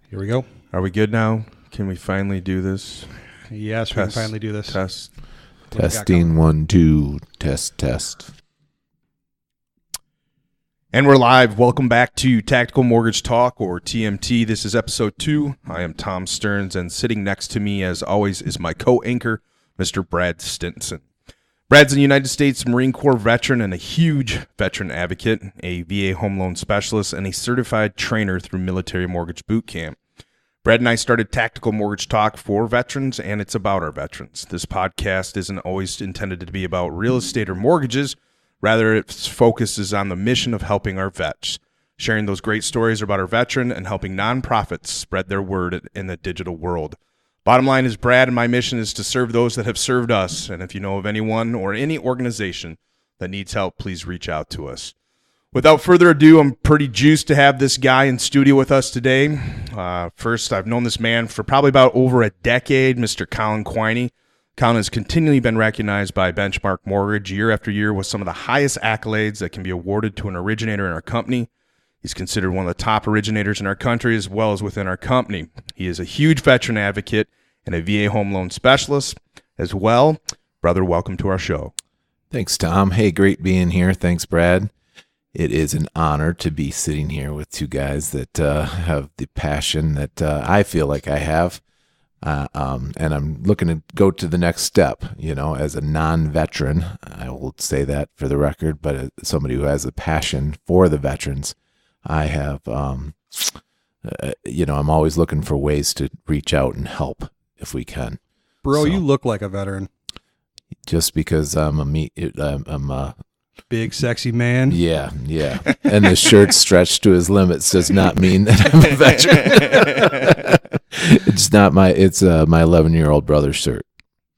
Here we go. Are we good now? Can we finally do this? Yes, we can finally do this. Test. Testing 1, 2, test. And we're live. Welcome back to Tactical Mortgage Talk, or T.M.T. This is episode 2. I am Tom Stearns, and sitting next to me, as always, is my co-anchor, Mr. Brad Stinson. Brad's a United States Marine Corps veteran and a huge veteran advocate, a VA home loan specialist, and a certified trainer through Military Mortgage Boot Camp. Brad and I started Tactical Mortgage Talk for veterans, and it's about our veterans. This podcast isn't always intended to be about real estate or mortgages. Rather, its focus is on the mission of helping our vets, sharing those great stories about our veteran and helping nonprofits spread their word in the digital world. Bottom line is, Brad and my mission is to serve those that have served us. And if you know of anyone or any organization that needs help, please reach out to us. Without further ado, I'm pretty juiced to have this guy in studio with us today. First, I've known this man for probably about over a decade, Mr. Colin Quiney. Colin has continually been recognized by Benchmark Mortgage year after year with some of the highest accolades that can be awarded to an originator in our company. He's considered one of the top originators in our country as well as within our company. He is a huge veteran advocate and a VA home loan specialist as well. Brother, welcome to our show. Thanks, Tom. Hey, great being here. Thanks, Brad. It is an honor to be sitting here with two guys that have the passion that I feel like I have. And I'm looking to go to the next step, as a non-veteran. I will say that for the record, but as somebody who has a passion for the veterans, I have, I'm always looking for ways to reach out and help if we can. Bro, you look like a veteran. Just because I'm a big, sexy man. Yeah. And the shirt stretched to his limits does not mean that I'm a veteran. It's not my 11-year-old brother's shirt.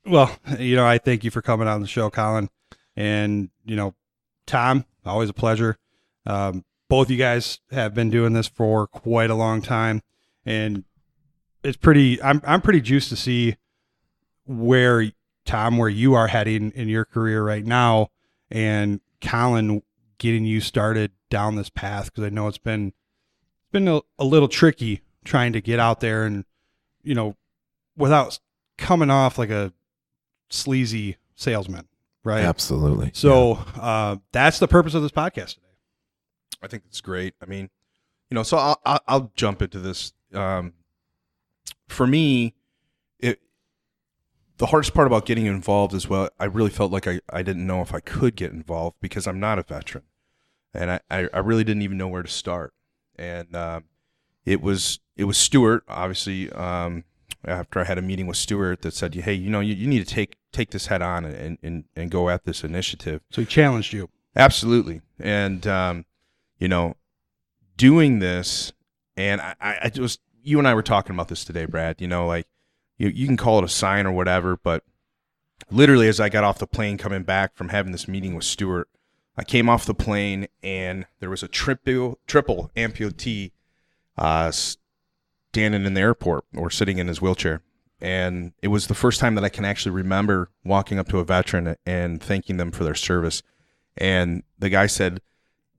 Well, I thank you for coming on the show, Colin. And, Tom, always a pleasure. Both you guys have been doing this for quite a long time. And it's I'm pretty juiced to see where you are heading in your career right now. And Colin, getting you started down this path, because I know it's been a little tricky trying to get out there and, without coming off like a sleazy salesman, right? Absolutely. So that's the purpose of this podcast today. I think it's great. I mean, so I'll jump into this. For me, the hardest part about getting involved as well, I really felt like I didn't know if I could get involved because I'm not a veteran. And I really didn't even know where to start. And it was Stuart, obviously, after I had a meeting with Stuart that said, hey, you need to take this head on and go at this initiative. So he challenged you. Absolutely. And, doing this, and I just, you and I were talking about this today, Brad, you can call it a sign or whatever, but literally as I got off the plane coming back from having this meeting with Stuart, I came off the plane and there was a triple amputee standing in the airport or sitting in his wheelchair. And it was the first time that I can actually remember walking up to a veteran and thanking them for their service. And the guy said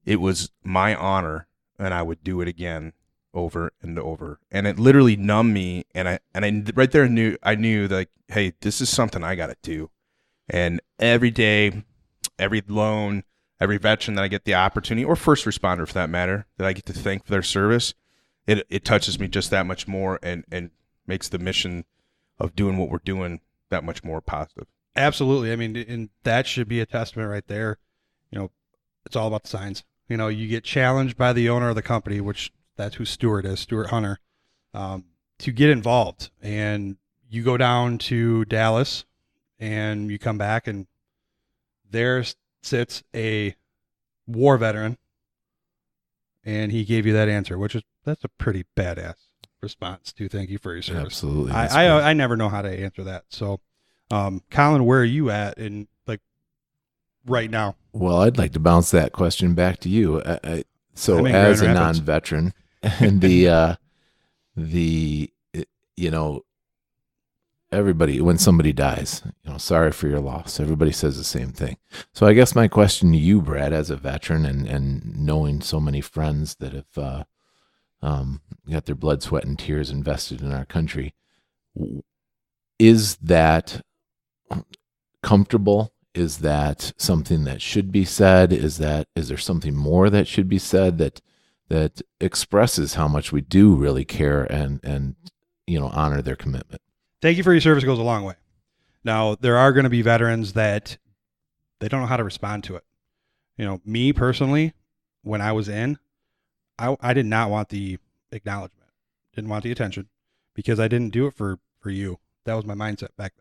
it was my honor and I would do it again over and over. And it literally numbed me. And I right there I knew that, hey, this is something I got to do. And every day, every loan, every veteran that I get the opportunity, or first responder for that matter, that I get to thank for their service, it touches me just that much more and makes the mission of doing what we're doing that much more positive. Absolutely. I mean, and that should be a testament right there. It's all about the signs. You get challenged by the owner of the company, which that's who Stuart is, Stuart Hunter, to get involved. And you go down to Dallas and you come back and there sits a war veteran and he gave you that answer, that's a pretty badass response to thank you for your service. Absolutely. I never know how to answer that. So, Colin, where are you at in right now? Well, I'd like to bounce that question back to you. So as a non-veteran, and everybody, when somebody dies, sorry for your loss. Everybody says the same thing. So I guess my question to you, Brad, as a veteran and knowing so many friends that have got their blood, sweat, and tears invested in our country. Is that comfortable? Is that something that should be said? Is there something more that should be said that expresses how much we do really care and honor their commitment? Thank you for your service goes a long way. Now, there are going to be veterans that they don't know how to respond to it. Me personally, when I was in, I did not want the acknowledgement, didn't want the attention, because I didn't do it for you. That was my mindset back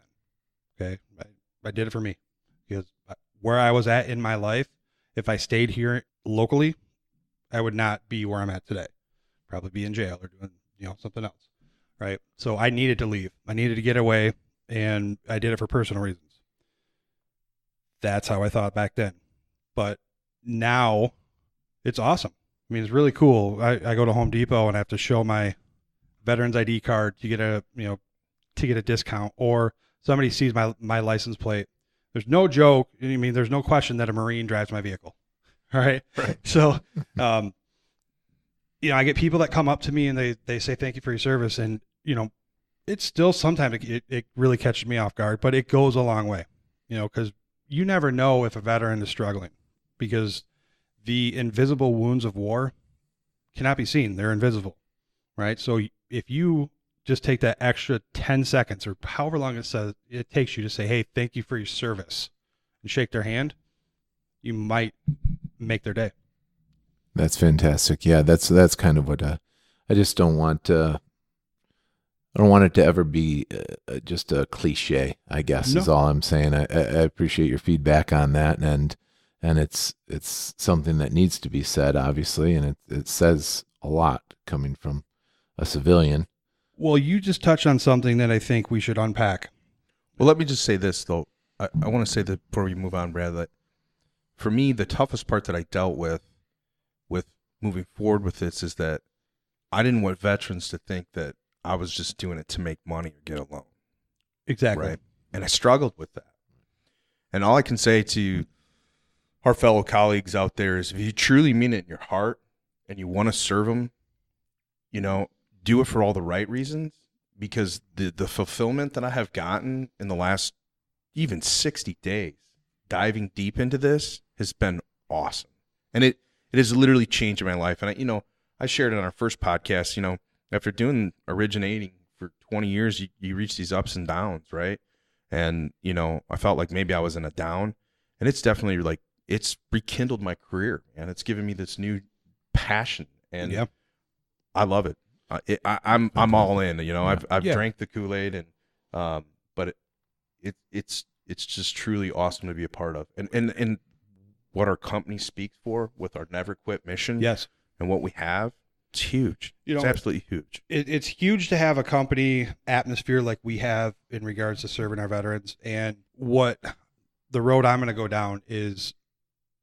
then. Okay. I did it for me, because where I was at in my life, if I stayed here locally, I would not be where I'm at today. Probably be in jail or doing, something else. Right. So I needed to leave. I needed to get away, and I did it for personal reasons. That's how I thought back then. But now it's awesome. I mean, it's really cool. I go to Home Depot and I have to show my veteran's ID card to get a discount, or somebody sees my license plate. There's no joke. I mean, there's no question that a Marine drives my vehicle. All right. Right. So, I get people that come up to me and they say, thank you for your service. And, it's still sometimes it really catches me off guard, but it goes a long way, because you never know if a veteran is struggling, because the invisible wounds of war cannot be seen. They're invisible, right? So if you just take that extra 10 seconds or however long it takes you to say, hey, thank you for your service, and shake their hand, you might make their day. That's fantastic. Yeah, that's kind of what I just don't want. I don't want it to ever be just a cliche, I guess, is all I'm saying. I appreciate your feedback on that, and it's something that needs to be said, obviously, and it says a lot coming from a civilian. Well, you just touched on something that I think we should unpack. Well, let me just say this, though. I want to say that before we move on, Brad, that for me, the toughest part that I dealt with moving forward with this is that I didn't want veterans to think that I was just doing it to make money or get a loan. Exactly. Right. And I struggled with that. And all I can say to our fellow colleagues out there is, if you truly mean it in your heart and you want to serve them, do it for all the right reasons, because the fulfillment that I have gotten in the last even 60 days diving deep into this has been awesome. And it has literally changed my life. And I shared it on our first podcast, after originating for 20 years, you reach these ups and downs, right? And, I felt like maybe I was in a down, and it's definitely it's rekindled my career, and it's given me this new passion, and I love it. I'm all in, I've drank the Kool-Aid, and, but it's just truly awesome to be a part of. And what our company speaks for with our Never Quit mission. Yes. And what we have. It's huge. It's absolutely huge. It's huge to have a company atmosphere like we have in regards to serving our veterans. And what the road I'm going to go down is,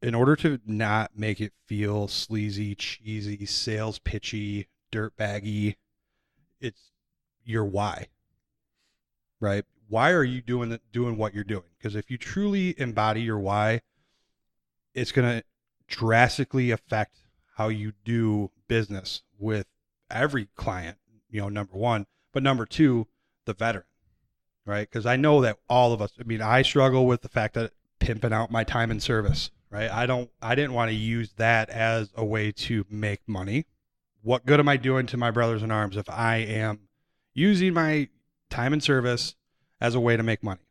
in order to not make it feel sleazy, cheesy, sales pitchy, dirtbaggy, it's your why, right? Why are you doing what you're doing? Because if you truly embody your why, it's going to drastically affect how you do business with every client, number one, but number two, the veteran, right? Because I know that all of us, I struggle with the fact that pimping out my time in service, right? I didn't want to use that as a way to make money. What good am I doing to my brothers in arms if I am using my time in service as a way to make money?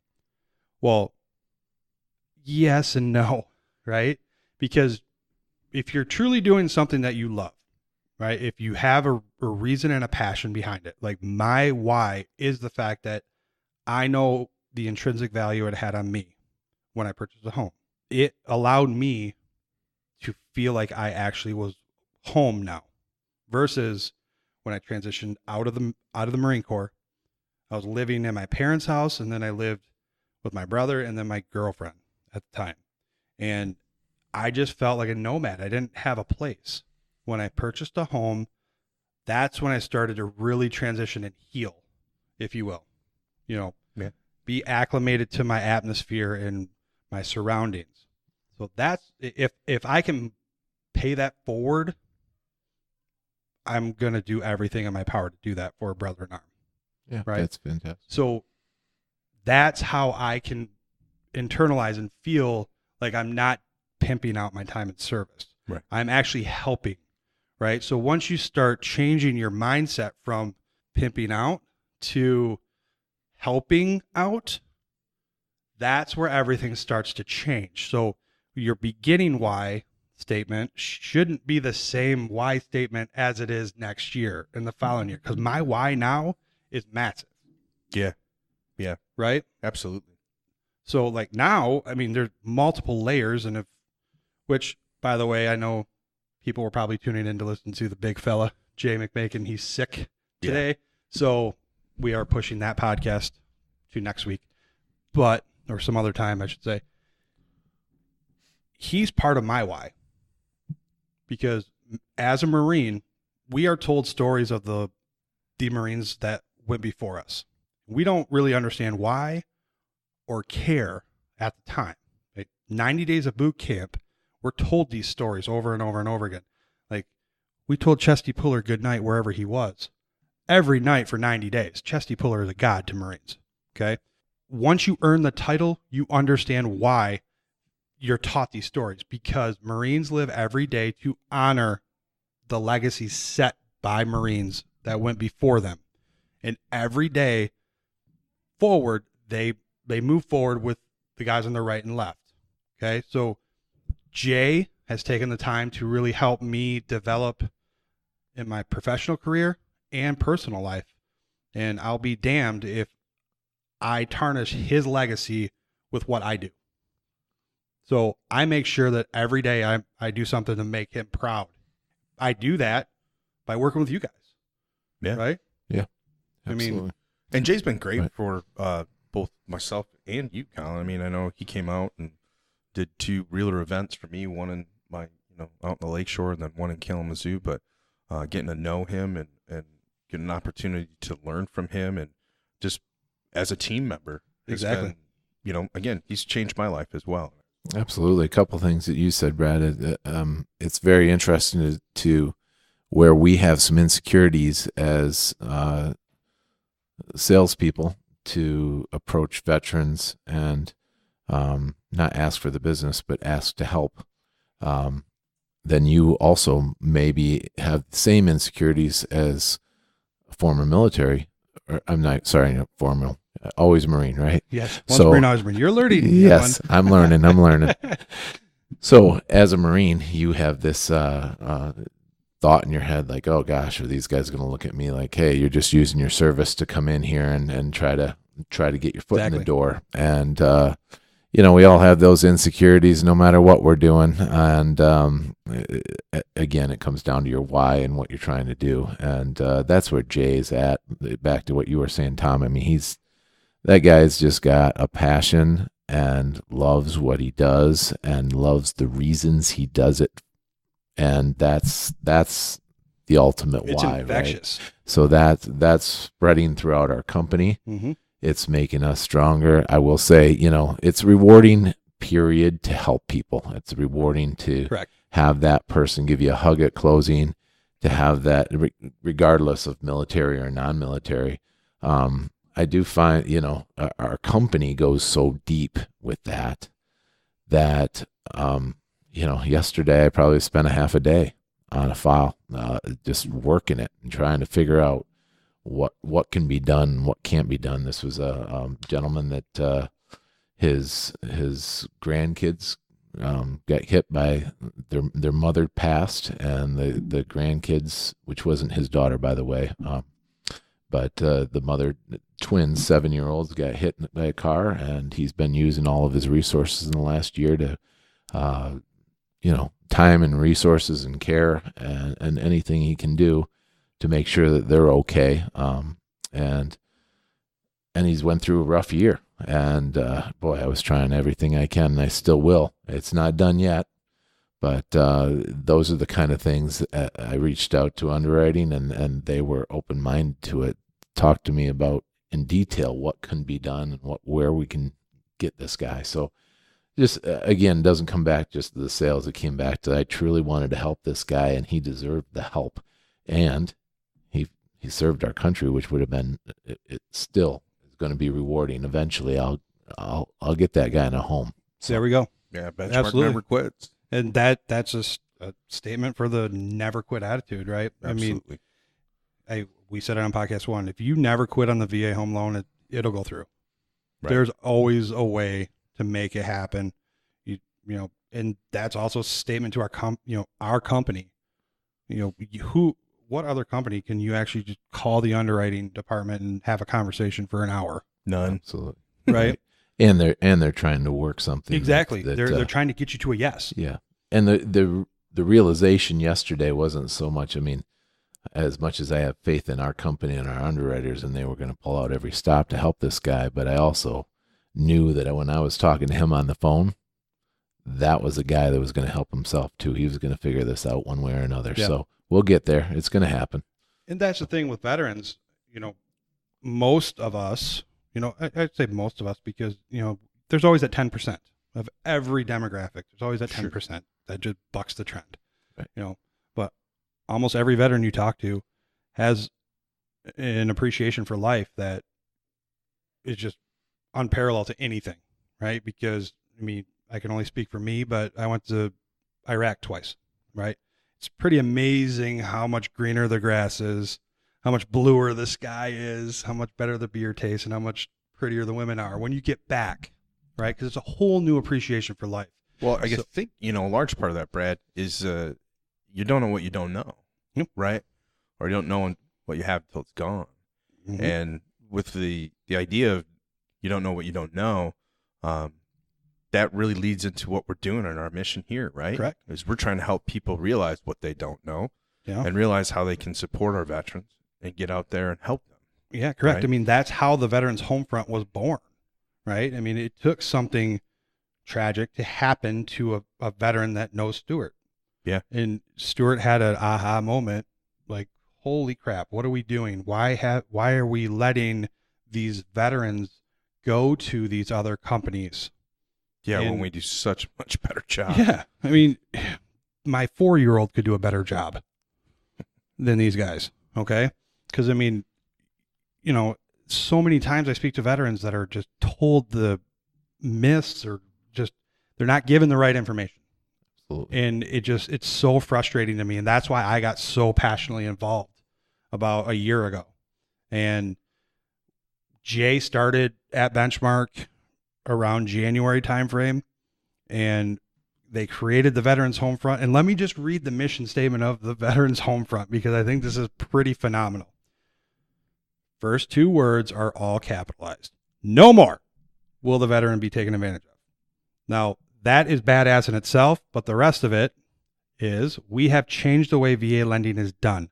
Well, yes and no, right? Because if you're truly doing something that you love, right? If you have a reason and a passion behind it, like my why is the fact that I know the intrinsic value it had on me when I purchased a home. It allowed me to feel like I actually was home now, versus when I transitioned out of the Marine Corps. I was living in my parents' house, and then I lived with my brother and then my girlfriend at the time. And I just felt like a nomad. I didn't have a place. When I purchased a home, that's when I started to really transition and heal, if you will. Be acclimated to my atmosphere and my surroundings. So that's, if I can pay that forward, I'm going to do everything in my power to do that for a brother in arms. Yeah, right? That's fantastic. So that's how I can internalize and feel like I'm not pimping out my time in service. Right. I'm actually helping, right? So once you start changing your mindset from pimping out to helping out, that's where everything starts to change. So your beginning why statement shouldn't be the same why statement as it is next year and the following year, because my why now is massive. Yeah. Yeah. Right? Absolutely. So like now, I mean, there's multiple layers, and which, by the way, I know people were probably tuning in to listen to the big fella, Jay McMakin. He's sick today. Yeah. So we are pushing that podcast to next week, or some other time, I should say. He's part of my why, because as a Marine, we are told stories of the Marines that went before us. We don't really understand why or care at the time. Right? 90 days of boot camp, we're told these stories over and over and over again. Like, we told Chesty Puller good night wherever he was. Every night for 90 days. Chesty Puller is a god to Marines. Okay? Once you earn the title, you understand why you're taught these stories, because Marines live every day to honor the legacy set by Marines that went before them. And every day forward, they move forward with the guys on their right and left. Okay? So Jay has taken the time to really help me develop in my professional career and personal life. And I'll be damned if I tarnish his legacy with what I do. So I make sure that every day I do something to make him proud. I do that by working with you guys. Yeah. Right? Yeah. Absolutely. I mean, and Jay's been great for both myself and you, Colin. I mean, I know he came out and did 2 realtor events for me, one in my, out in the lakeshore, and then one in Kalamazoo. But getting to know him and getting an opportunity to learn from him, and just as a team member, exactly. Been, again, he's changed my life as well. Absolutely. A couple of things that you said, Brad. It's very interesting to where we have some insecurities as salespeople to approach veterans and not ask for the business, but ask to help. Then you also maybe have the same insecurities as a former military. Former. Always Marine, right? Yes. Once Marine, always Marine. You're learning. Yes, I'm learning. So as a Marine, you have this thought in your head like, oh gosh, are these guys going to look at me like, hey, you're just using your service to come in here and try to get your foot in the door. And, we all have those insecurities no matter what we're doing. And again, it comes down to your why and what you're trying to do. And that's where Jay's at. Back to what you were saying, Tom. I mean, that guy's just got a passion and loves what he does and loves the reasons he does it. And that's the ultimate it's why, infectious. Right? So that's spreading throughout our company. Mm-hmm. It's making us stronger. I will say, it's rewarding, period, to help people. It's rewarding to Correct. Have that person give you a hug at closing, to have that regardless of military or non-military. I do find, our company goes so deep with that, yesterday I probably spent a half a day on a file, just working it and trying to figure out what can be done, what can't be done. This was a gentleman that his grandkids got hit by their mother passed, and the grandkids, which wasn't his daughter, by the way, but the mother, twins, 7-year-olds, got hit by a car, and he's been using all of his resources in the last year to, time and resources and care and anything he can do to make sure that they're okay. And he's went through a rough year. And boy, I was trying everything I can, and I still will. It's not done yet. But those are the kind of things that I reached out to underwriting, and they were open-minded to it. Talked to me about in detail what can be done and where we can get this guy. So just, again, doesn't come back just to the sales. It came back to I truly wanted to help this guy, and he deserved the help. and he served our country, which would have been, it still is going to be rewarding. Eventually, I'll get that guy in a home. So there we go. Yeah, benchmark Absolutely. never quits. And that's just a statement for the never quit attitude, right? Absolutely. I mean, we said it on podcast 1. If you never quit on the VA home loan, it'll go through. Right. There's always a way to make it happen. You know, and that's also a statement to our company. You know, what other company can you actually just call the underwriting department and have a conversation for an hour? None. Absolutely. Right. And they're trying to work something. Exactly. that, they're trying to get you to a yes. Yeah. And the realization yesterday wasn't so much, I mean, as much as I have faith in our company and our underwriters, and they were going to pull out every stop to help this guy, but I also knew that when I was talking to him on the phone, that was a guy that was going to help himself too. He was going to figure this out one way or another. Yeah. So we'll get there. It's going to happen. And that's the thing with veterans. You know, most of us, you know, I'd say most of us, because, you know, there's always that 10% of every demographic. There's always that 10% that just bucks the trend. Right. You know, but almost every veteran you talk to has an appreciation for life that is just unparalleled to anything, right? Because, I mean, I can only speak for me, but I went to Iraq twice, right? It's pretty amazing how much greener the grass is, how much bluer the sky is, how much better the beer tastes, and how much prettier the women are when you get back, right? Because it's a whole new appreciation for life. Well, I think, you know, a large part of that, Brad, is you don't know what you don't know, right? Or you don't know what you have until it's gone. Mm-hmm. And with the idea of you don't know what you don't know, that really leads into what we're doing in our mission here, right? Correct. Is we're trying to help people realize what they don't know and realize how they can support our veterans and get out there and help them. Yeah, correct. Right? I mean, that's how the Veterans Homefront was born, right? I mean, it took something tragic to happen to a veteran that knows Stuart. Yeah. And Stuart had an aha moment, like, holy crap, what are we doing? Why are we letting these veterans go to these other companies? Yeah, when we do such a much better job. Yeah. I mean, my 4-year-old could do a better job than these guys. Okay. Because, I mean, you know, so many times I speak to veterans that are just told the myths, or just, they're not given the right information. Absolutely. And it's so frustrating to me. And that's why I got so passionately involved about a year ago. And Jay started at Benchmark around January timeframe, and they created the Veterans Homefront. And let me just read the mission statement of the Veterans Homefront, because I think this is pretty phenomenal. First 2 words are all capitalized. No more will the veteran be taken advantage of. Now, that is badass in itself, but the rest of it is, we have changed the way VA lending is done.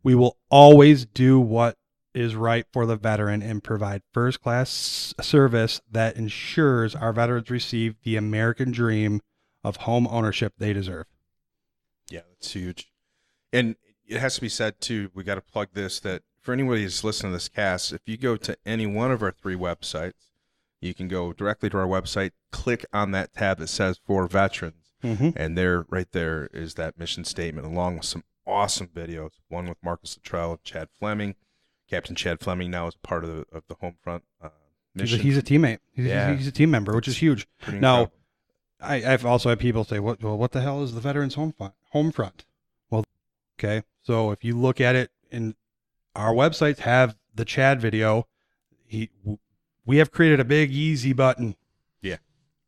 We will always do what is right for the veteran and provide first-class service that ensures our veterans receive the American dream of home ownership they deserve. Yeah, that's huge. And it has to be said, too, we got to plug this, that for anybody who's listening to this cast, if you go to any one of our 3 websites, you can go directly to our website, click on that tab that says For Veterans, and there, right there, is that mission statement, along with some awesome videos, one with Marcus Luttrell and Chad Fleming. Captain Chad Fleming now is part of the Homefront mission. He's a teammate. He's a team member, which is huge. Now, I've also had people say, what the hell is the Veterans Homefront? Well, okay, so if you look at it, and our websites have the Chad video, we have created a big easy button. Yeah.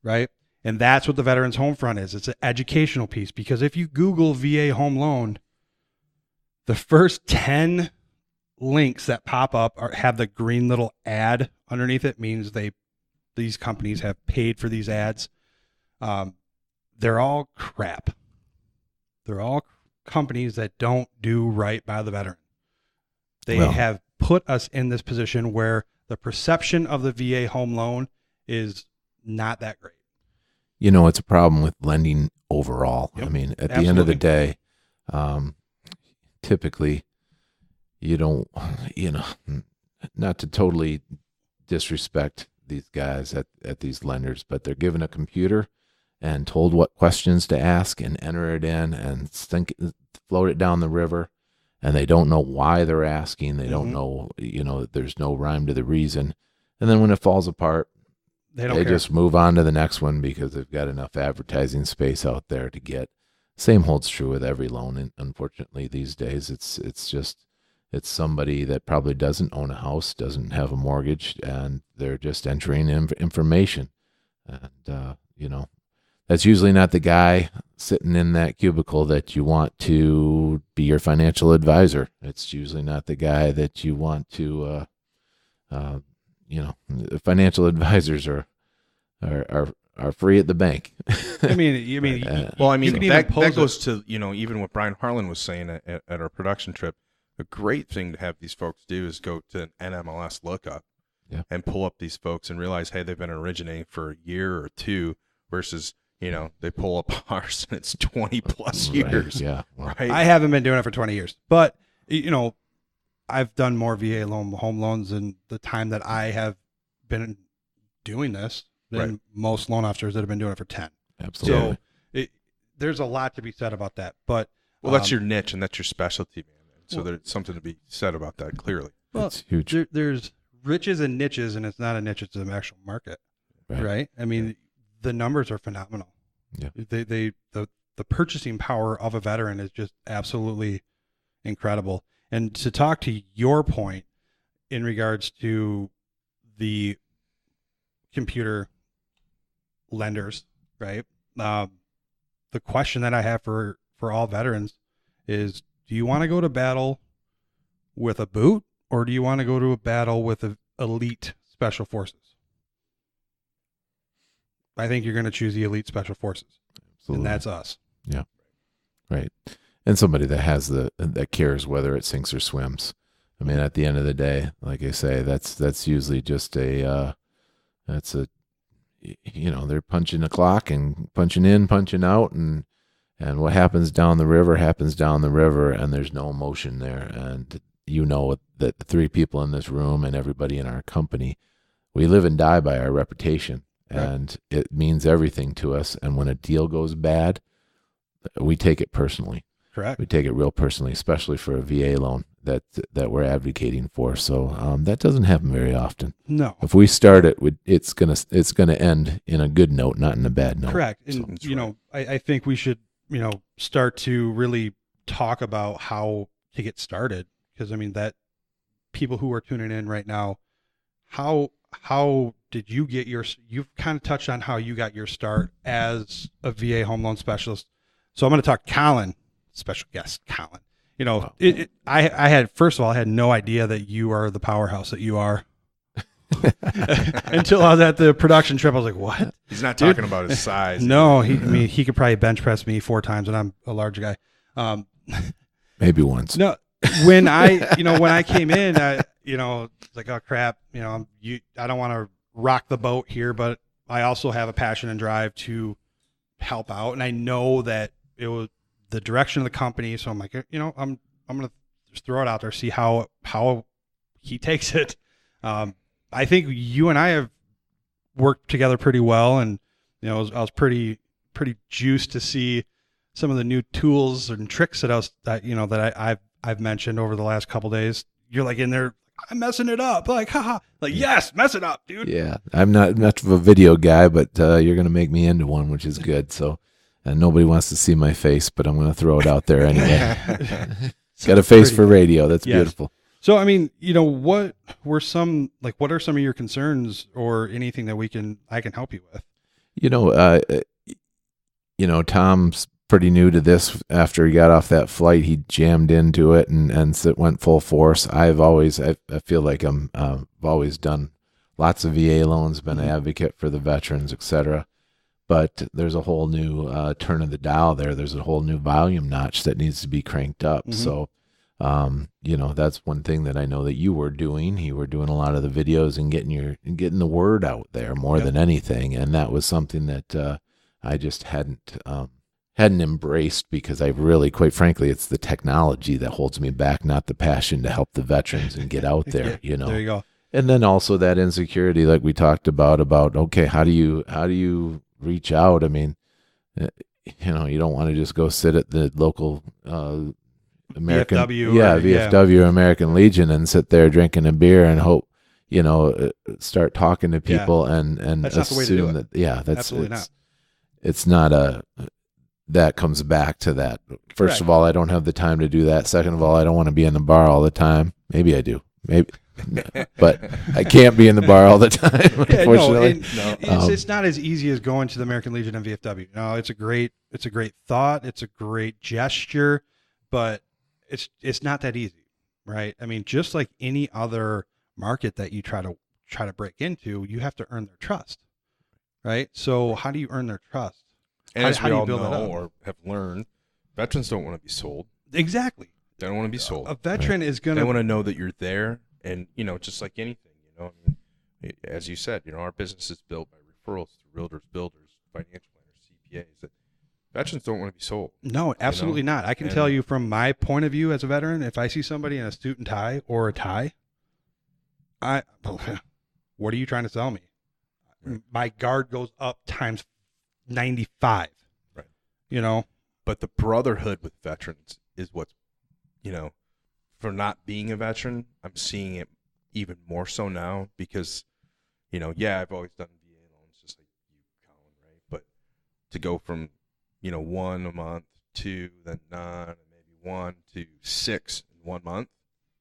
Right? And that's what the Veterans Homefront is. It's an educational piece, because if you Google VA home loan, the first 10 links that pop up have the green little ad underneath it. Means these companies have paid for these ads. They're all crap. They're all companies that don't do right by the veteran. They have put us in this position where the perception of the VA home loan is not that great. You know, it's a problem with lending overall. Yep. I mean, at Absolutely. the end of the day, typically, you don't, not to totally disrespect these guys at these lenders, but they're given a computer and told what questions to ask and enter it in and float it down the river. and they don't know why they're asking. They don't know, there's no rhyme to the reason. And then when it falls apart, they just move on to the next one because they've got enough advertising space out there to get. Same holds true with every loan. And unfortunately, these days, it's somebody that probably doesn't own a house, doesn't have a mortgage, and they're just entering information. And, that's usually not the guy sitting in that cubicle that you want to be your financial advisor. It's usually not the guy that you want to, financial advisors are free at the bank. That goes to, even what Brian Harlan was saying at our production trip. A great thing to have these folks do is go to an NMLS lookup and pull up these folks and realize, hey, they've been originating for a year or two versus, they pull up ours and it's 20 plus years. Yeah. Right. I haven't been doing it for 20 years, but, I've done more VA home loans in the time that I have been doing this than most loan officers that have been doing it for 10. Absolutely. So there's a lot to be said about that. But that's your niche and that's your specialty, man. So there's something to be said about that, clearly. Well, it's huge. There's riches and niches, and it's not a niche; it's an actual market, right? I mean, the numbers are phenomenal. Yeah. The purchasing power of a veteran is just absolutely incredible. And to talk to your point in regards to the computer lenders, right? The question that I have for all veterans is, do you want to go to battle with a boot, or do you want to go to a battle with an elite special forces? I think you're going to choose the elite special forces. Absolutely. And that's us. Yeah. Right. And somebody that has that cares whether it sinks or swims. I mean, at the end of the day, like I say, that's usually just they're punching a clock and punching in, punching out, and what happens down the river happens down the river, and there's no emotion there. And that the three people in this room and everybody in our company, we live and die by our reputation, and it means everything to us. And when a deal goes bad, we take it personally. Correct. We take it real personally, especially for a VA loan that we're advocating for. So that doesn't happen very often. No. If we start it, it's gonna end in a good note, not in a bad note. Correct. And I think we should start to really talk about how to get started, because I mean that people who are tuning in right now, how did you get you've kind of touched on how you got your start as a VA home loan specialist. So I'm going to talk Colin, special guest Colin. I had no idea that you are the powerhouse that you are. Until I was at the production trip, I was like, "What?" He's not talking about his size. No, he could probably bench press me 4 times, and I'm a large guy. Maybe once. No, when I came in, it's like, oh crap, I don't want to rock the boat here, but I also have a passion and drive to help out, and I know that it was the direction of the company. So I'm like, I'm gonna just throw it out there, see how he takes it. I think you and I have worked together pretty well, and I was pretty juiced to see some of the new tools and tricks that I've mentioned over the last couple of days. You're like in there, I'm messing it up, like haha, like yes, mess it up, dude. Yeah, I'm not much of a video guy, but you're gonna make me into one, which is good. So, and nobody wants to see my face, but I'm gonna throw it out there anyway. Got a face for radio. That's beautiful. So, I mean, what are some of your concerns or anything that I can help you with? Tom's pretty new to this. After he got off that flight, he jammed into it and went full force. I feel like I've always done lots of VA loans, been an advocate for the veterans, etc. But there's a whole new turn of the dial there. There's a whole new volume notch that needs to be cranked up. Mm-hmm. So, that's one thing that I know that you were doing. You were doing a lot of the videos and getting the word out there more than anything. And that was something that I just hadn't embraced, because I really, quite frankly, it's the technology that holds me back, not the passion to help the veterans and get out there. There you go. And then also that insecurity, like we talked about okay, how do you reach out? I mean, you don't want to just go sit at the local American, VFW VFW or American Legion, and sit there drinking a beer and hope, start talking to people and that's not the way to do assume it. that, that's Absolutely not. It's not that comes back to that. First Correct. of all, I don't have the time to do that. Second of all, I don't want to be in the bar all the time. Maybe I do. Maybe. But I can't be in the bar all the time, unfortunately. It's not as easy as going to the American Legion and VFW. No, it's a great thought. It's a great gesture, but it's not that easy, right? I mean, just like any other market that you try to break into, you have to earn their trust, right? So how do you earn their trust? And as we all build know or have learned, veterans don't want to be sold. Exactly. They don't want to be sold. A veteran is going to... They want to know that you're there. And, just like anything, I mean, as you said, our business is built by referrals to realtors, builders, financial planners, CPAs. That veterans don't want to be sold. No, absolutely not. I can tell you from my point of view as a veteran, if I see somebody in a suit and tie or a tie, what are you trying to sell me? Right. My guard goes up times 95. Right. But the brotherhood with veterans is what's, for not being a veteran, I'm seeing it even more so now because, I've always done VA loans just like you, Colin, right? But to go from, 1 a month to then 9 and maybe 1 to 6 in 1 month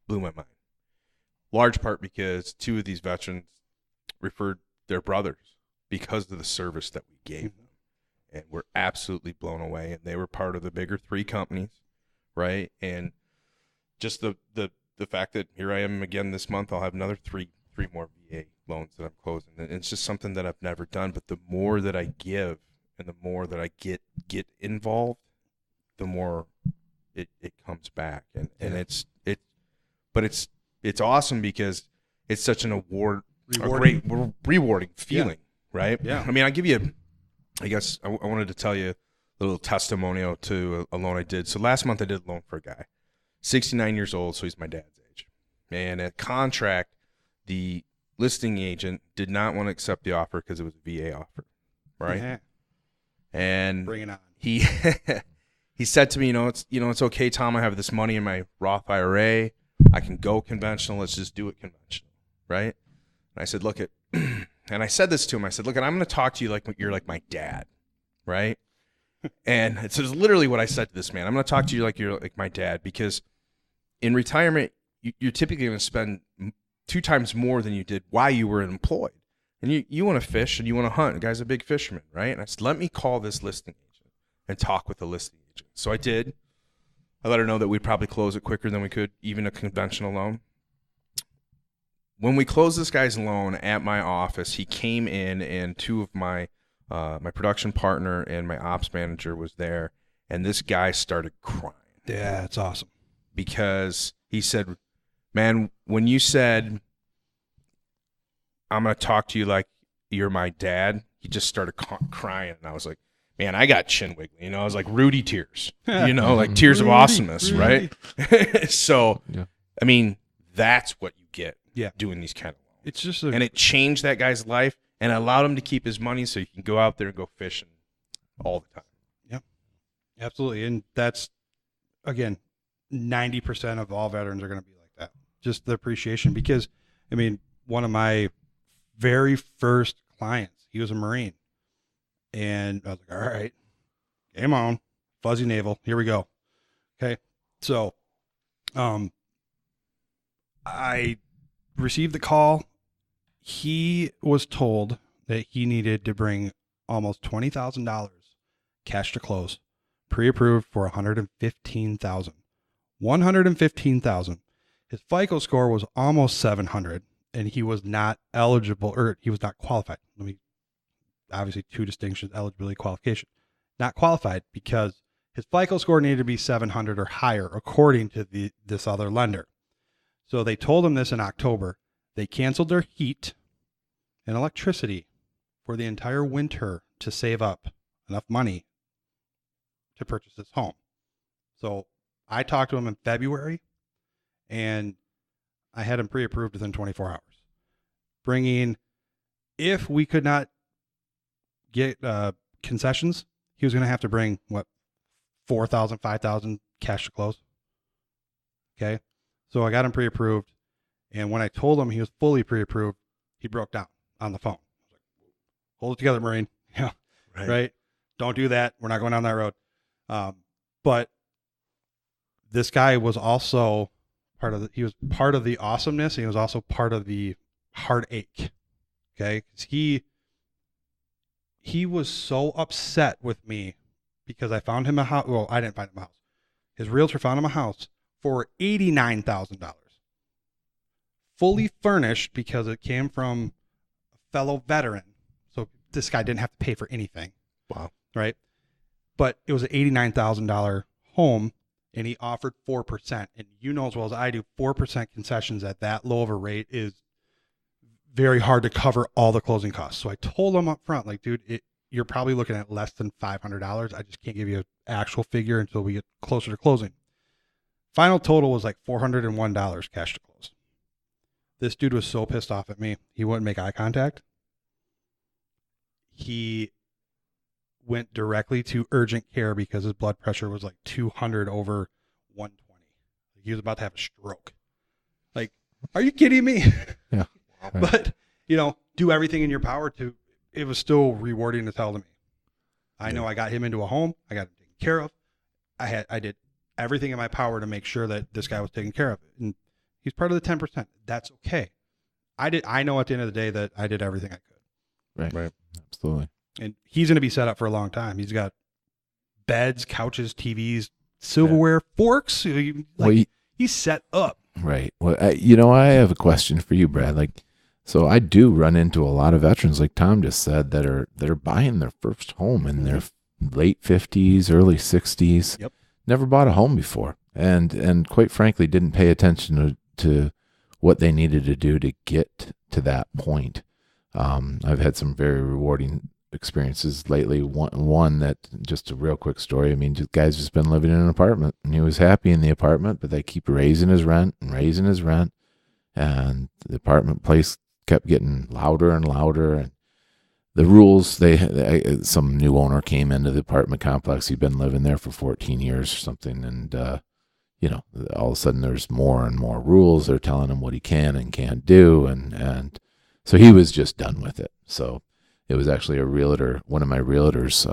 blew my mind. Large part because 2 of these veterans referred their brothers because of the service that we gave them. And we're absolutely blown away. And they were part of the bigger 3 companies, right? And just the fact that here I am again this month, I'll have another three more VA loans that I'm closing. And it's just something that I've never done. But the more that I give and the more that I get involved, the more it comes back. And it's awesome because it's such an great rewarding feeling, right? Yeah. I mean, I'll give you I guess I wanted to tell you a little testimonial to a loan I did. So last month I did a loan for a guy. 69 years old, so he's my dad's age. And at contract, the listing agent did not want to accept the offer because it was a VA offer, right? Yeah. And bring it on. He said to me, it's okay, Tom. I have this money in my Roth IRA. I can go conventional. Let's just do it conventional, right? And I said, look, and I said this to him. I said, look, I'm going to talk to you like you're like my dad, right? And it's literally what I said to this man. I'm going to talk to you like you're like my dad because in retirement, you're typically going to spend 2 times more than you did while you were employed. And you want to fish and you want to hunt. The guy's a big fisherman, right? And I said, let me call this listing agent and talk with the listing agent. So I did. I let her know that we'd probably close it quicker than we could, even a conventional loan. When we closed this guy's loan at my office, he came in and 2 of my production partner and my ops manager was there, and this guy started crying. Yeah, it's awesome. Because he said, man, when you said, I'm going to talk to you like you're my dad, he just started crying. And I was like, man, I got chin wiggly. I was like Rudy tears, like tears of awesomeness, right? So, yeah. I mean, that's what you get doing these kind of loans. It's just and it changed that guy's life and allowed him to keep his money so he can go out there and go fishing all the time. Yep, absolutely. And that's, again, 90% of all veterans are going to be like that. Just the appreciation because, I mean, one of my very first clients, he was a Marine. And I was like, all right, game on, fuzzy navel, here we go. Okay. So, I received the call. He was told that he needed to bring almost $20,000 cash to close, pre-approved for $115,000. $115,000. His FICO score was almost 700, and he was not eligible, or he was not qualified. Obviously 2 distinctions, eligibility, qualification. Not qualified because his FICO score needed to be 700 or higher, according to this other lender. So they told him this in October. They canceled their heat and electricity for the entire winter to save up enough money to purchase this home. So I talked to him in February, and I had him pre-approved within 24 hours. Bringing, if we could not get concessions, he was going to have to bring, $4,000, $5,000 cash to close. Okay. So I got him pre-approved. And when I told him he was fully pre-approved, he broke down on the phone. I was like, hold it together, Marine. Yeah. Right. Don't do that. We're not going down that road. But this guy was also he was part of the awesomeness. And he was also part of the heartache. Okay. 'Cause he was so upset with me because I found him a house. Well, I didn't find him a house. His realtor found him a house for $89,000. Fully furnished because it came from a fellow veteran. So this guy didn't have to pay for anything. Wow. Right. But it was an $89,000 home and he offered 4%. And you know as well as I do, 4% concessions at that low of a rate is very hard to cover all the closing costs. So I told him up front, like, dude, you're probably looking at less than $500. I just can't give you an actual figure until we get closer to closing. Final total was like $401 cash to close. This dude was so pissed off at me. He wouldn't make eye contact. He went directly to urgent care because his blood pressure was like 200 over 120. He was about to have a stroke. Like, are you kidding me? Yeah. Right. But, do everything in your power to, it was still rewarding as hell to me. I know I got him into a home. I got him taken care of. I did everything in my power to make sure that this guy was taken care of. And he's part of the 10%. That's okay. I know at the end of the day that I did everything I could. Right. Absolutely. And he's going to be set up for a long time. He's got beds, couches, TVs, silverware, forks. He's set up. Right. Well, I have a question for you, Brad. So I do run into a lot of veterans, like Tom just said, that are buying their first home in their late 50s, early 60s. Yep. Never bought a home before, and quite frankly, didn't pay attention to what they needed to do to get to that point. I've had some very rewarding experiences lately. One that, just a real quick story. I mean, guy's just been living in an apartment and he was happy in the apartment, but they keep raising his rent, and the apartment place kept getting louder and louder. And the rules, some new owner came into the apartment complex. He'd been living there for 14 years or something. And, all of a sudden there's more and more rules. They're telling him what he can and can't do. And so he was just done with it. So it was actually one of my realtors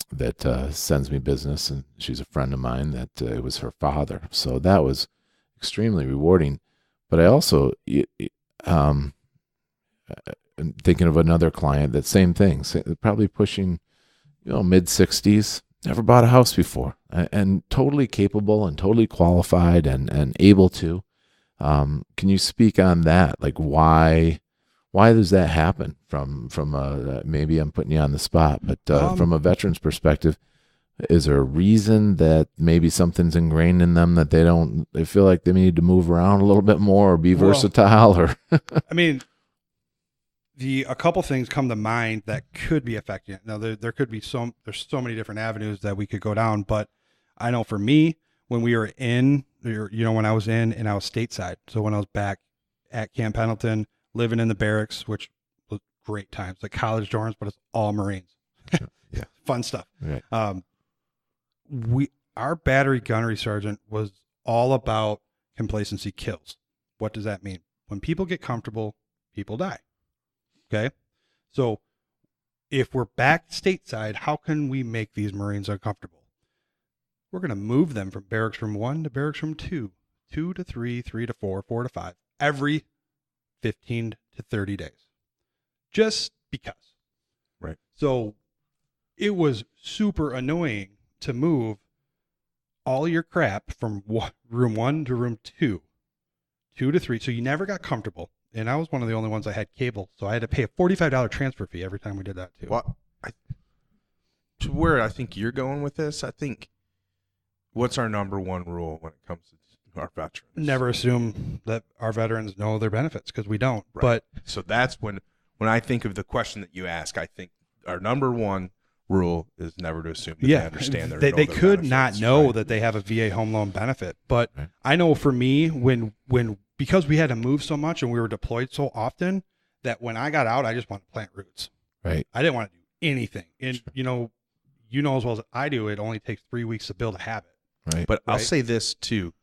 that sends me business, and she's a friend of mine, that it was her father. So that was extremely rewarding. But I also, I'm thinking of another client, that same thing, probably pushing, mid-60s, never bought a house before, and totally capable and totally qualified and able to. Can you speak on that? Like, why does that happen from maybe I'm putting you on the spot, but from a veteran's perspective, is there a reason that maybe something's ingrained in them that they feel like they need to move around a little bit more or be versatile? Or I mean, a couple things come to mind that could be affecting it. Now there could be there's so many different avenues that we could go down, but I know for me, when we were when I was in and I was stateside. So when I was back at Camp Pendleton, living in the barracks, which was great times, like college dorms, but it's all Marines. Yeah. Fun stuff. Right. Our battery gunnery sergeant was all about complacency kills. What does that mean? When people get comfortable, people die. Okay. So if we're back stateside, how can we make these Marines uncomfortable? We're going to move them from barracks room 1 to barracks room 2, 2 to 3, 3 to 4, 4 to 5, every 15 to 30 days. Just because. Right. So it was super annoying to move all your crap from room 1 to room 2, 2 to 3. So you never got comfortable. And I was one of the only ones that had cable. So I had to pay a $45 transfer fee every time we did that too. Well, to where I think you're going with this, I think, what's our number one rule when it comes to our veterans? Never assume that our veterans know their benefits, because we don't. Right. But so that's when I think of the question that you ask, I think our number one rule is never to assume that they understand their they could benefits, not know right? that they have a VA home loan benefit. But I know for me, because we had to move so much and we were deployed so often, that when I got out, I just wanted to plant roots. Right. I didn't want to do anything. And you know as well as I do, it only takes 3 weeks to build a habit. Right. But I'll say this too.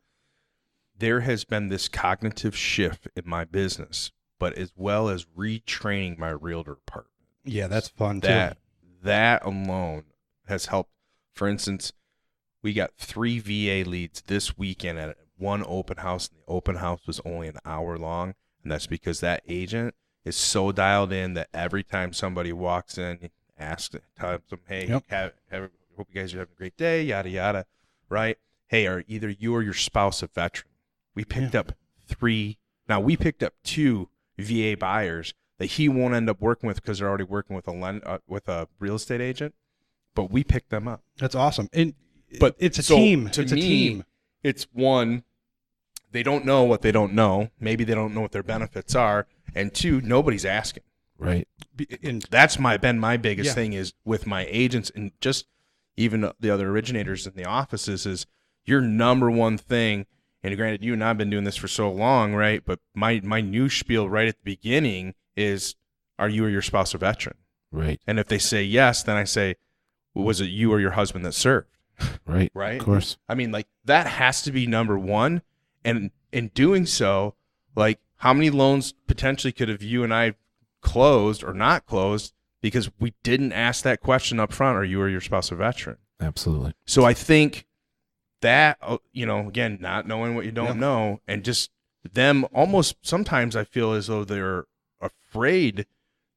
there has been this cognitive shift in my business, but as well as retraining my realtor partner. Yeah, that's fun too. That alone has helped. For instance, we got 3 VA leads this weekend at one open house, and the open house was only an hour long, and that's because that agent is so dialed in that every time somebody walks in, tells them, hey, hope you guys are having a great day, yada, yada, right? Hey, are either you or your spouse a veteran? We picked up 3. Now, we picked up 2 VA buyers that he won't end up working with because they're already working with a real estate agent, but we picked them up. That's awesome. But it's a team. To it's me, a team. It's one, they don't know what they don't know. Maybe they don't know what their benefits are. And 2, nobody's asking. Right. And that's been my biggest thing is with my agents and just even the other originators in the offices is your number one thing. And granted, you and I have been doing this for so long, right? But my new spiel right at the beginning is, are you or your spouse a veteran? Right. And if they say yes, then I say, was it you or your husband that served? Right. Right. Of course. I mean, like that has to be number one. And in doing so, like how many loans potentially could have you and I closed or not closed because we didn't ask that question up front, are you or your spouse a veteran? Absolutely. So I think that, again, not knowing what you don't know and just them almost sometimes I feel as though they're afraid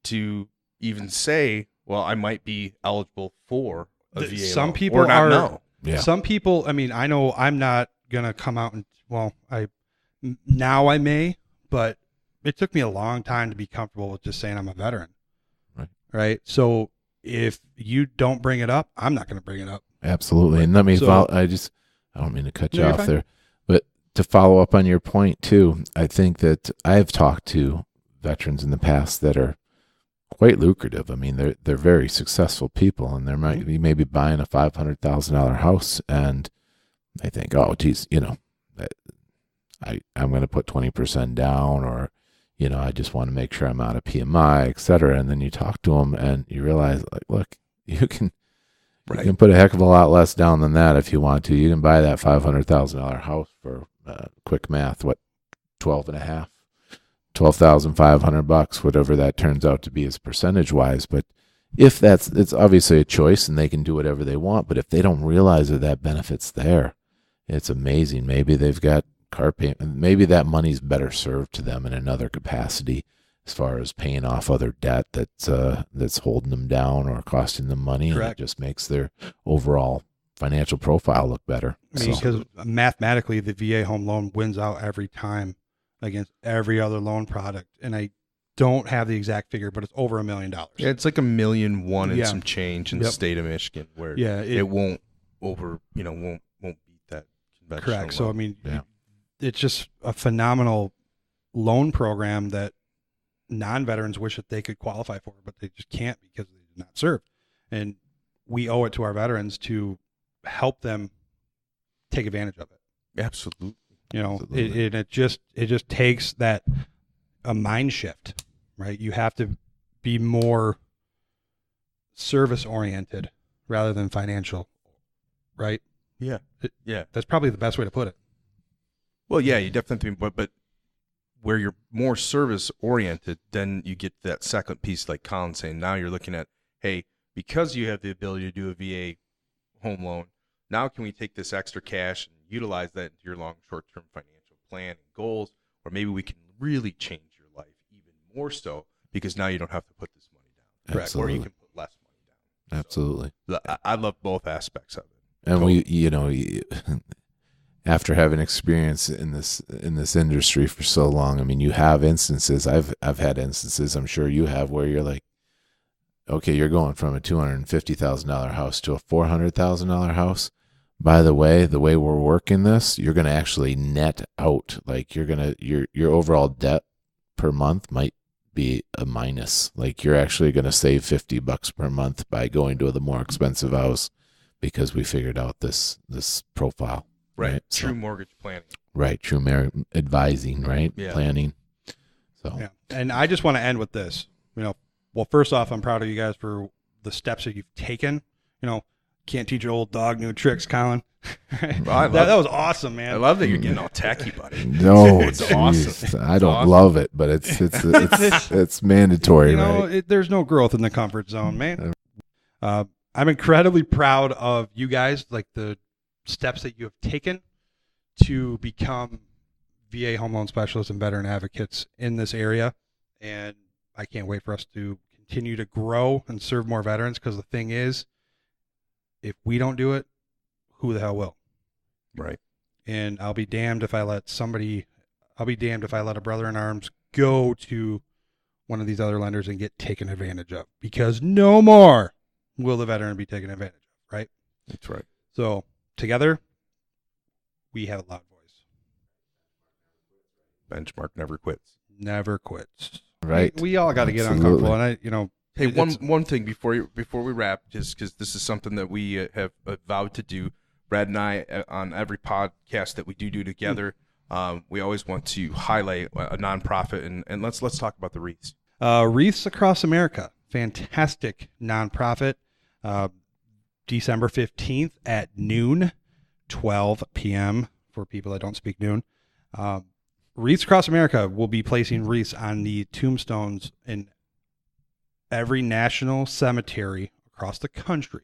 to even say, well, I might be eligible for a VA some loan, people or not are, know. Yeah. Some people, I mean, I know I'm not going to come out and, now I may, but it took me a long time to be comfortable with just saying I'm a veteran. Right. So if you don't bring it up, I'm not going to bring it up. Absolutely. And let me I don't mean to cut you off there, but to follow up on your point too, I think that I've talked to veterans in the past that are quite lucrative. I mean, they're very successful people, and they may be buying a $500,000 house, and they think, oh, geez, I'm going to put 20% down, or I just want to make sure I'm out of PMI, et cetera. And then you talk to them, and you realize, like, look, you can put a heck of a lot less down than that if you want to. You can buy that $500,000 house for quick math, $12,500, whatever that turns out to be as percentage wise. But if it's obviously a choice and they can do whatever they want, but if they don't realize that benefit's there, it's amazing. Maybe they've got car payment. Maybe that money's better served to them in another capacity as far as paying off other debt that's holding them down or costing them money. Correct. And it just makes their overall financial profile look better. I mean, because mathematically, the VA home loan wins out every time against every other loan product. And I don't have the exact figure, but it's over $1 million. Yeah, it's like $1.1 million and some change in the state of Michigan, where it won't won't beat that conventional correct. So loan. I mean, it's just a phenomenal loan program that non-veterans wish that they could qualify for, but they just can't because they did not serve. And we owe it to our veterans to help them take advantage of it. Absolutely. It just takes a mind shift, right? You have to be more service oriented rather than financial, right? Yeah. That's probably the best way to put it. Well, yeah, you definitely, but where you're more service oriented, then you get that second piece, like Colin saying, now you're looking at, hey, because you have the ability to do a VA home loan, now can we take this extra cash and utilize that into your long, short-term financial plan and goals, or maybe we can really change your life even more so because now you don't have to put this money down. Correct. Or you can put less money down. Absolutely. So, I love both aspects of it. And we, after having experience in this industry for so long, I mean, you have instances. I've had instances. I'm sure you have where you're like, okay, you're going from a $250,000 house to a $400,000 house. By the way we're working this, you're going to actually net out. Like your overall debt per month might be a minus. Like you're actually going to save $50 per month by going to the more expensive house because we figured out this profile. Right. True mortgage planning. Right. True advising, right? Yeah. Planning. So. Yeah. And I just want to end with this. Well, first off, I'm proud of you guys for the steps that you've taken. Can't teach an old dog new tricks, Colin. Well, that was awesome, man. I love that you're getting all tacky, buddy. No, It's geez, awesome. I don't awesome. love it, but it's mandatory, right? There's no growth in the comfort zone, man. I'm incredibly proud of you guys, like the steps that you have taken to become VA home loan specialists and veteran advocates in this area. And I can't wait for us to continue to grow and serve more veterans, because the thing is, if we don't do it, who the hell will? Right. And I'll be damned if I let a brother in arms go to one of these other lenders and get taken advantage of, because no more will the veteran be taken advantage of, right? That's right. So together, we have a loud voice. Benchmark never quits. Never quits. Right. We all got to get Absolutely. uncomfortable. And Hey, one thing before we wrap, just because this is something that we have vowed to do, Brad and I, on every podcast that we do together, we always want to highlight a nonprofit, and let's talk about the Wreaths. Wreaths Across America, fantastic nonprofit. December 15th at noon, 12 p.m. for people that don't speak noon. Wreaths Across America will be placing wreaths on the tombstones in every national cemetery across the country.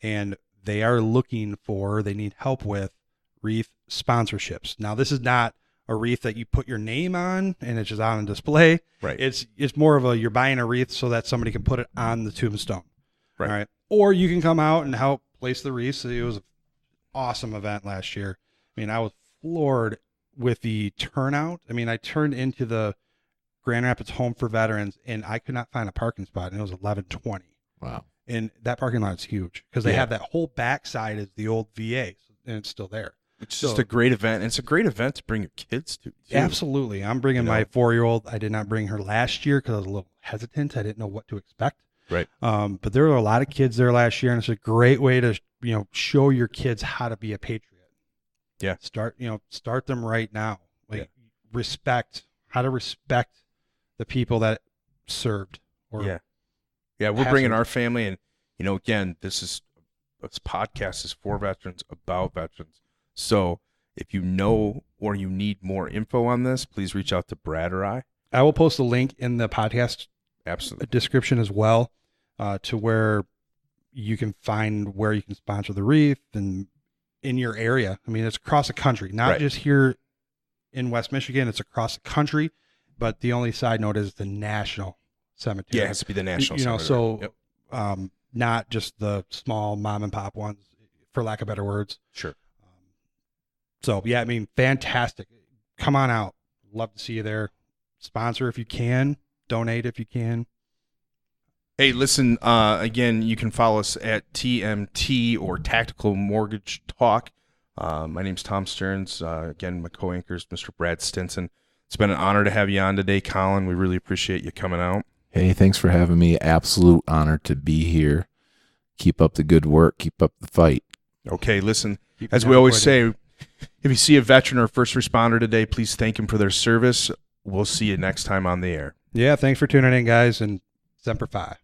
And they need help with wreath sponsorships. Now, this is not a wreath that you put your name on and it's just on display. Right. It's more of you're buying a wreath so that somebody can put it on the tombstone. Right. All right. Or you can come out and help place the wreaths. It was an awesome event last year. I mean, I was floored with the turnout. I mean, I turned into the Grand Rapids Home for Veterans and I could not find a parking spot, and it was 11:20. Wow. And that parking lot is huge because they have that whole backside is the old VA, and it's still there. It's just a great event. And it's a great event to bring your kids to. Too. Absolutely. I'm bringing my 4-year-old. I did not bring her last year because I was a little hesitant. I didn't know what to expect. Right. But there were a lot of kids there last year, and it's a great way to show your kids how to be a patriot. Yeah. Start them right now. How to respect the people that served. Yeah, we're bringing our family, and again, this podcast is for veterans, about veterans. So if you know or you need more info on this, please reach out to Brad or I. I will post a link in the podcast description as well, to where you can find where you can sponsor the wreath and in your area. I mean, it's across the country, not just here in West Michigan. It's across the country. But the only side note is the national cemetery. Yeah, it has to be the national cemetery. Not just the small mom and pop ones, for lack of better words. Sure. I mean, fantastic. Come on out. Love to see you there. Sponsor if you can. Donate if you can. Hey, listen, again, you can follow us at T.M.T. or Tactical Mortgage Talk. My name's Tom Stearns. Again, my co-anchor is Mr. Brad Stinson. It's been an honor to have you on today, Colin. We really appreciate you coming out. Hey, thanks for having me. Absolute honor to be here. Keep up the good work. Keep up the fight. Okay, listen, as we always say, if you see a veteran or first responder today, please thank him for their service. We'll see you next time on the air. Yeah, thanks for tuning in, guys, and Semper Fi.